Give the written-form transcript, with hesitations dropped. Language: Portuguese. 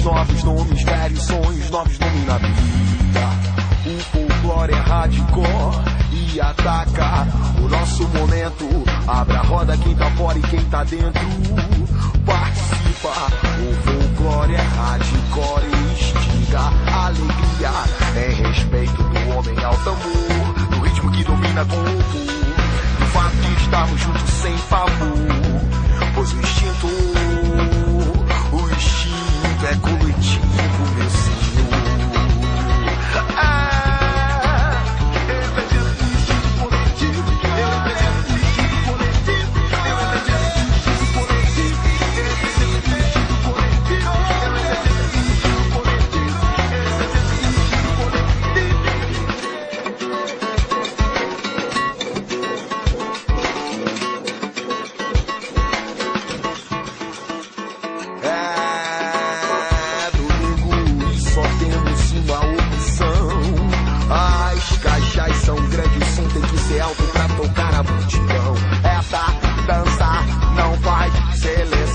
Tempos novos no mistério, sonhos novos no na vida. O folclore é hardcore e ataca o nosso momento. Abra a roda quem tá fora e quem tá dentro participa. O folclore é hardcore e instiga alegria. É respeito do homem ao tambor, do ritmo que domina com o povo. Do fato de estarmos juntos sem favor, pois o instinto